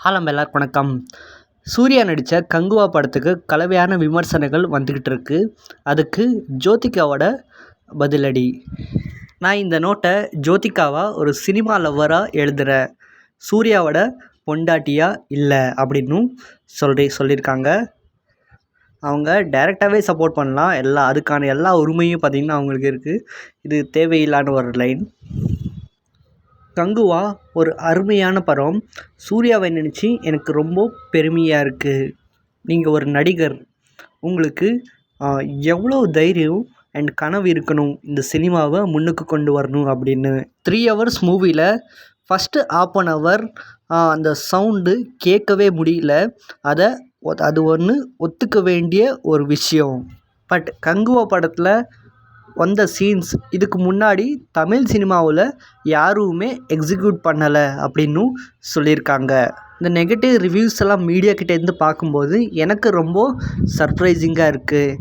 ஹாலம் எல்லாருக்கும் வணக்கம். சூர்யா நடித்த கங்குவா படத்துக்கு கலவையான விமர்சனங்கள் வந்துக்கிட்டு இருக்கு. அதுக்கு ஜோதிகாவோட பதிலடி. நான் இந்த நோட்டை ஜோதிகாவா ஒரு சினிமா லவ்வராக எழுதுகிறேன், சூர்யாவோட பொண்டாட்டியாக இல்லை அப்படின்னும் சொல்லியிருக்காங்க. அவங்க டைரெக்டாகவே சப்போர்ட் பண்ணலாம், அதுக்கான எல்லா உரிமையும் பார்த்திங்கன்னா அவங்களுக்கு இருக்குது. இது தேவையில்லாத ஒரு லைன். கங்குவா ஒரு அருமையான படம். சூர்யாவை நினச்சி எனக்கு ரொம்ப பெருமையாக இருக்குது. நீங்கள் ஒரு நடிகர், உங்களுக்கு எவ்வளோ தைரியம் அண்ட் கனவு இருக்கணும் இந்த சினிமாவை முன்னுக்கு கொண்டு வரணும் அப்படின்னு. 3 hours மூவியில் ஃபஸ்ட்டு 1/2 hour அந்த சவுண்டு கேட்கவே முடியல. அது ஒன்று ஒத்துக்க வேண்டிய ஒரு விஷயம். பட் கங்குவா படத்தில் வந்த சீன்ஸ் இதுக்கு முன்னாடி தமிழ் சினிமாவில் யாருமே எக்ஸிக்யூட் பண்ணலை அப்படின்னும் சொல்லியிருக்காங்க. இந்த நெகட்டிவ் ரிவ்யூஸ் எல்லாம் மீடியா கிட்டேருந்து பார்க்கும்போது எனக்கு ரொம்ப சர்ப்ரைசிங்காக இருக்குது.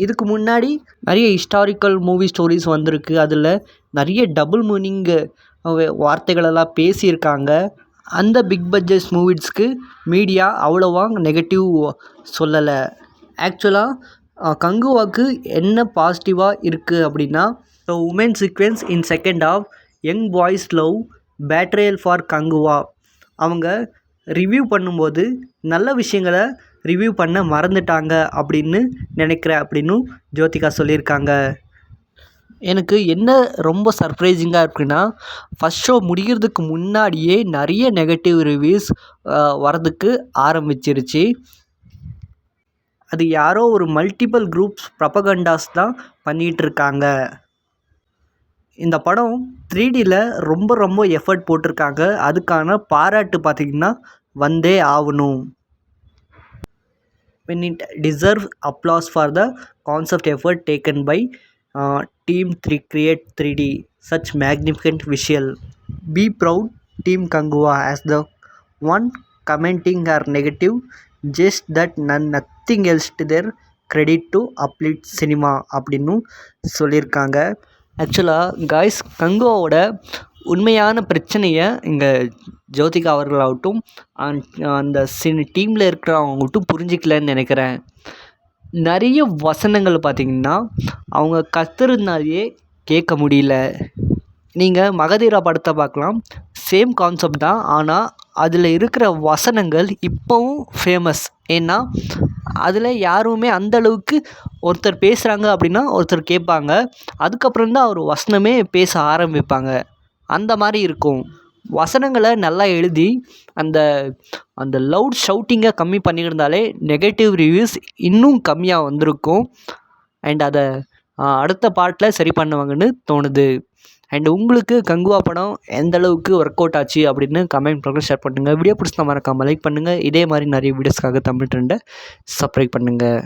இதுக்கு முன்னாடி நிறைய ஹிஸ்டாரிக்கல் மூவி ஸ்டோரிஸ் வந்திருக்கு. அதில் நிறைய டபுள் மீனிங் வார்த்தைகளெல்லாம் பேசியிருக்காங்க. அந்த பிக் பட்ஜெட் மூவிஸ்க்கு மீடியா அவ்வளோவா நெகட்டிவ் சொல்லலை. ஆக்சுவலாக கங்குவாவுக்கு என்ன பாசிட்டிவாக இருக்குது அப்படின்னா, women sequence in second of young boys love betrayal for Kanguva. அவங்க ரிவ்யூ பண்ணும்போது நல்ல விஷயங்களை ரிவ்யூ பண்ண மறந்துட்டாங்க அப்படின்னு நினைக்கிறேன் அப்படின்னு ஜோதிகா சொல்லியிருக்காங்க. எனக்கு என்ன ரொம்ப சர்ப்ரைசிங்காக இருக்குன்னா, ஃபஸ்ட் ஷோ முடிகிறதுக்கு முன்னாடியே நிறைய நெகட்டிவ் ரிவ்யூஸ் வரதுக்கு ஆரம்பிச்சிருச்சு. அது யாரோ ஒரு மல்டிபிள் குரூப்ஸ் ப்ரொபகண்டாஸ் தான் பண்ணிகிட்ருக்காங்க. இந்த படம் 3Dயில் ரொம்ப எஃபர்ட் போட்டிருக்காங்க. அதுக்கான பாராட்டு பார்த்திங்கன்னா வந்தே ஆகணும். when it deserves applause for the concept effort taken by team 3 create 3D such magnificent visual. Be proud team Kangua as the one commenting her negative just that nothing else to their credit to uplift cinema அப்படின்னு சொல்லியிருக்காங்க. ஆக்சுவலாக guys, கங்குவாவோட உண்மையான பிரச்சனையை இங்கே ஜோதிகா அவர்களாகட்டும் அந்த டீமில் இருக்கிறவங்கட்டும் புரிஞ்சிக்கலன்னு நினைக்கிறேன். நிறைய வசனங்கள் பார்த்திங்கன்னா அவங்க கத்துறதுனாலேயே கேட்க முடியல. நீங்கள் மகதீரா படத்தை பார்க்கலாம், சேம் கான்செப்ட் தான். ஆனால் அதில் இருக்கிற வசனங்கள் இப்போவும் ஃபேமஸ். ஏன்னா அதில் யாருமே அந்தளவுக்கு ஒருத்தர் பேசுகிறாங்க அப்படின்னா ஒருத்தர் கேட்பாங்க, அதுக்கப்புறம் தான் ஒரு வசனமே பேச ஆரம்பிப்பாங்க. அந்த மாதிரி இருக்கும். வசனங்களை நல்லா எழுதி அந்த லவுட் ஷவுட்டிங்கை கம்மி பண்ணியிருந்தாலே நெகட்டிவ் ரிவ்யூஸ் இன்னும் கம்மியாக வந்திருக்கும். அண்ட் அதை அடுத்த பார்ட்டில் சரி பண்ணுவாங்கன்னு தோணுது. அண்ட் உங்களுக்கு கங்குவா படம் எந்தளவுக்கு ஒர்க் அவுட் ஆச்சு அப்படின்னு கமெண்ட் பண்ணுங்கள், ஷேர் பண்ணுங்கள். வீடியோ பிடிச்சா மறக்காமல் லைக் பண்ணுங்கள். இதே மாதிரி நிறைய வீடியோஸ்க்காக தமிழ் ட்ரெண்டை சப்ஸ்கிரைப் பண்ணுங்கள்.